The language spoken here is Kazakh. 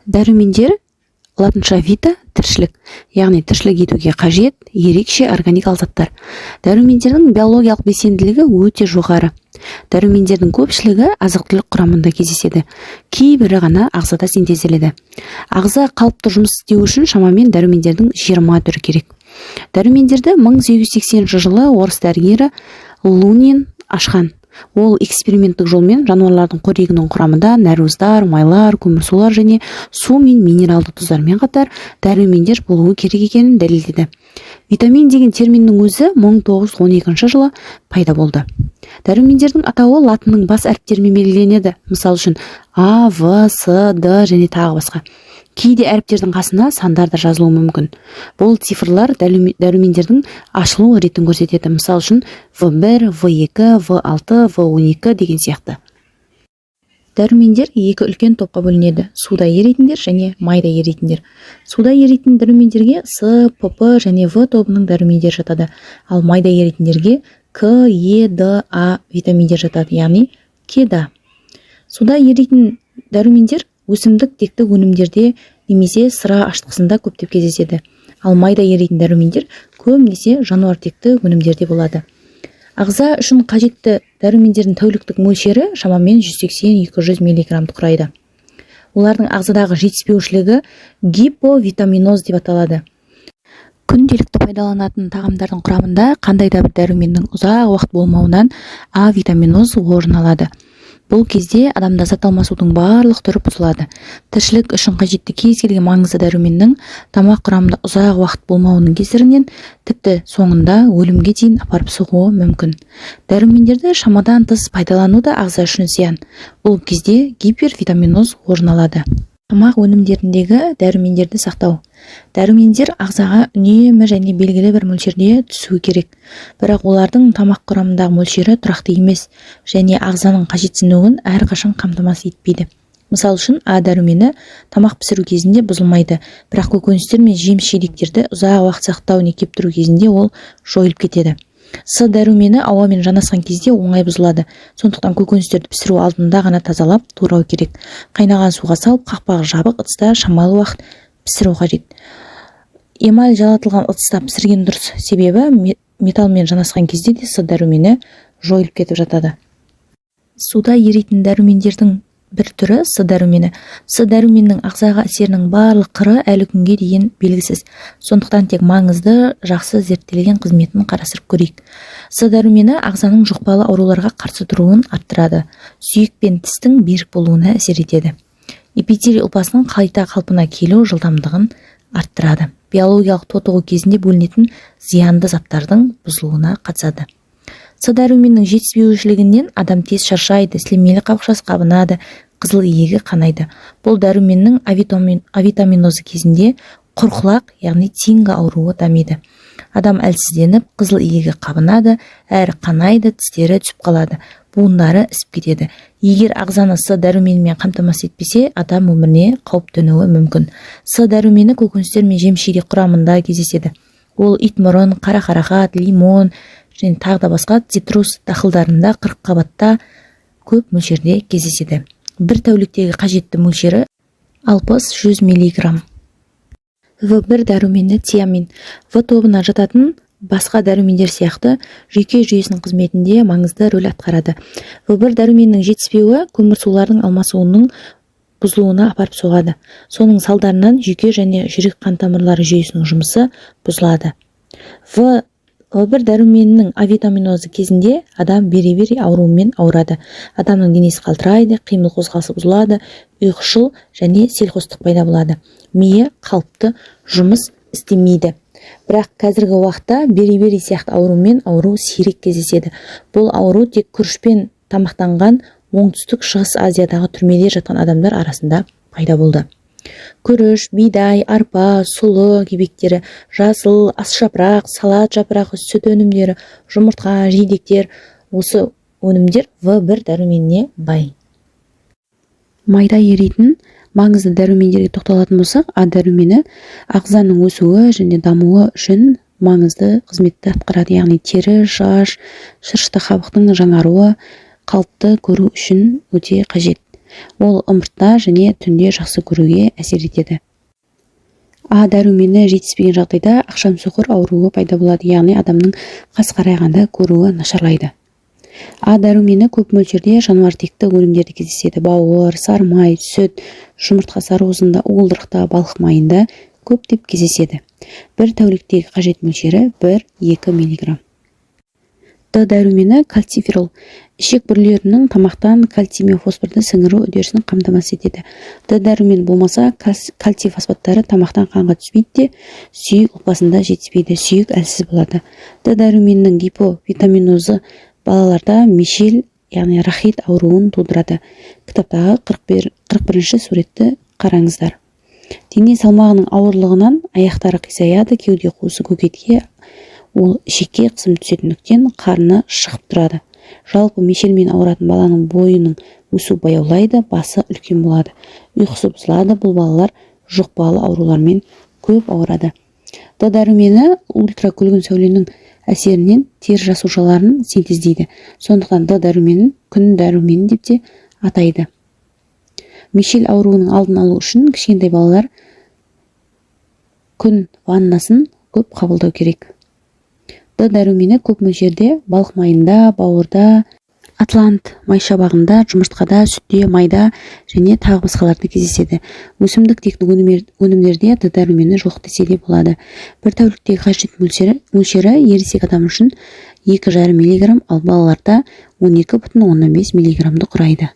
Дәрумендер латынша вита тіршілік, яғни тіршілік етуге қажет ерекше органикалық заттар. Дәрумендердің биологиялық белсенділігі өте жоғары. Дәрумендердің көпшілігі азық-түлік құрамында кездеседі. Кейбірі ғана ағзада синтезделеді. Ағза қалыпты жұмыс істеу үшін шамамен дәрумендердің 20 түрі керек. Дәрумендерді 1880 жылы орыс дәрігері Лунин ашқан. Ол эксперименттік жолмен жануарлардың қорегінің құрамында нәруыздар, майлар, көмірсулар және су мен минералды тұздармен қатар дәрумендер болуы керек екенін дәлелдеді. Витамин деген терминнің өзі 1912 жылы пайда болды. Дәрумендердің атауы латынның бас әріптерімен белгіленеді. Мысал үшін А, В, С, Д және тағы басқа. Кейде әріптердің қасына сандар да жазылуы мүмкін. Бұл цифрлар дәрумендердің ашылу ретін көрсетеді. Мысал үшін В1, В2, В6, В12 деген сияқты. Дәрумендер екі үлкен топқа бөлінеді: суда еритіндер және майда еритіндер. Суда еритін дәрумендерге С, ПП және В тобының дәрумендер жатады, ал майда еритіндерге К, Е, Д, А витаминдер жатады, яғни кеда. Суда еритін дәрумендер өсімдік текті өнімдерде немесе сыра ашытқысында көптеп кездеседі, ал майда еритін дәрумендер көбінесе жануар текті өнімдерде болады. Ағза үшін қажетті дәрумендердің тәуліктік мөлшері шамамен 180-200 мг құрайды. Олардың ағзадағы жетіспеушілігі гиповитаминоз деп аталады. Күнделікті пайдаланатын тағамдардың құрамында қандай да бір дәруменнің ұзақ уақыт болмауынан А витаминоз орын алады. Бұл кезде адамда зат алмасудың барлық түрі бұзылады. Тіршілік үшін қажетті кез келген маңызды дәруменнің тамақ құрамында ұзақ уақыт болмауының кесірінен тіпті соңында өлімге дейін апарып соғуы мүмкін. Дәрумендерді шамадан тыс пайдалану да ағза үшін зиян. Бұл кезде гипервитаминоз орын алады. Тамақ өнімдеріндегі дәрумендерді сақтау. Дәрумендер ағзаға үнемі және белгілі бір мөлшерде түсуі керек. Бірақ олардың тамақ құрамындағы мөлшері тұрақты емес және ағзаның қажетсінуін әрқашан қамтамасыз етпейді. Мысал үшін А дәрумені тамақ пісіру кезінде бұзылмайды, бірақ көкөністер мен жеміс-жидектерді ұзақ уақыт сақтауына кеп тұру кезінде ол жойылып кетеді. С дәрумені ауамен жанасқан кезде оңай бұзылады. Сондықтан көкөністерді пісіру алдында ғана тазалап турау керек. Қайнаған суға салып, қақпағы жабық ыдыста шамалы уақыт пісіру қажет. Эмаль жалатылған ыдыста пісірген дұрыс, себебі металлмен жанасқан кезде де С дәрумені жойылып кетіп жатады. Суда еритін дәрумендердің бір түрі С дәрумені. С дәруменнің ағзаға әсерінің барлық қыры әлі күнге дейін белгісіз. Сондықтан тек маңызды, жақсы зерттелген қызметін қарастырып көрейік. С дәрумені ағзаның жұқпалы ауруларға қарсы тұруын арттырады. Сүйек пен тістің берік болуына әсер етеді. Эпителий ұлпасының қайта қалпына келу жылдамдығын арттырады. Биологиялық тотығу кезінде бөлінетін зиянды заттардың бұзылуына қатысады. С дәруменнің жетіспеушілігінен адам тез шаршайды, сілемейлі қабықшасы қабынады, қызыл иегі қанайды. Бұл дәруменнің авитаминозы кезінде құрқылақ, яғни тинго ауруы дамиды. Адам әлсізденіп, қызыл иегі қабынады, әрі қанайды, тістері түсіп қалады, буындары ісіп кетеді. Егер ағзаны С дәруменімен қамтамасыз етпесе, адам өміріне қауіп төнуі мүмкін. С дәрумені көкөністер мен жеміс-жидек құрамында кездеседі. Ол итмұрын, қара қарақат, лимон және тағы да басқа цитрус дақылдарында 40 қабатта көп мөлшерде кездеседі. Бір тәуліктегі қажетті мөлшері 60-100 мг. В1 дәрумені тиамин. В тобына жататын басқа дәрумендер сияқты жүйке жүйесінің қызметінде маңызды рөл атқарады. В1 дәруменінің жетіспеуі көмірсулардың алмасуының бұзылуына апарып соғады. Соның салдарынан жүйке және жүрек қан тамырлары жүйесінің жұмысы бұзылады. В1 дәруменінің авитаминозы кезінде адам бері-бері ауруымен ауырады. Адамның денесі қалтырайды, қимыл қозғалысы бұзылады, ұйқышыл және селқостық пайда болады. Миы қалыпты жұмыс істемейді. Бірақ қазіргі уақытта бері-бері сияқты аурумен ауру сирек кездеседі. Бұл ауру тек күрішпен тамақтанған оңтүстік шығыс Азиядағы түрмеде жатқан адамдар арасында пайда болды. Күріш, бидай, арпа, сұлы кебектері, жасыл, ас жапырақ, салат жапырағы, сүт өнімдері, жұмыртқа, жидектер, осы өнімдер В1 дәруменіне бай. Майда еритін маңызды дәрумендерге тоқталатын болсақ, А дәрумені ағзаның өсуі және дамуы үшін маңызды қызметті атқарады, яғни тері, шаш, шырышты қабықтың жаңаруы, қалыпты көру үшін өте қажет. Ол ымыртта және түнде жақсы көруге әсер етеді. А дәрумені жетіспеген жағдайда ақшамсоқыр ауруы пайда болады, яғни адамның қас қарайғанда көруі нашарлайды. А дәрумені көп мөлшерде жануартекті өнімдерде кездеседі. Бауыр, сары май, сүт, жұмыртқа сарыуызында, уылдырықта, балық майында көптеп кездеседі. Бір тәуліктегі қажет мөлшері 1-2 мг. Д дәрумені кальциферол. Ішек бүрлерінің тамақтан кальций мен фосфорды сіңіру үдерісін қамтамасыз етеді. Д дәрумен болмаса, кальций фосфаттары тамақтан қанға түспейді де, сүйек ұлпасында жетіспейді, сүйек әлсіз болады. Д дәруменнің гиповитаминозы балаларда мешел, яғни рахит ауруын тудырады. Кітаптағы 41-ші суретті қараңыздар. Дене салмағының ауырлығынан аяқтары қисаяды, кеуде қуысы көкетке, ол ішекке қысым түсетіндіктен қарны шығып тұрады. Жалпы мешелмен ауыратын баланың бойының өсу баяулайды, басы үлкен болады. Ұйқысы бұзылады, бұл балалар жұқпалы аурулармен көп ауырады. Д дәрумені ультракүлгін сәуленің әсерінен тері жасушаларын синтездейді. Сондықтан Д дәруменін күн дәрумені деп те атайды. Мешел ауруының алдын алу үшін кішкентай балалар күн ваннасын көп қабылдау керек. Д дәрумені көп мөлшерде балық майында, бауырда, атлант майшабағында, жұмыртқада, сүтте, майда және тағы басқаларда кездеседі. Өсімдік тектік өнімдерде Д дәрумені жоқ десе де болады. Бір тәуліктегі қажет мөлшері ересек адам үшін 2,5 мг, ал балаларда 12,5 мг құрайды.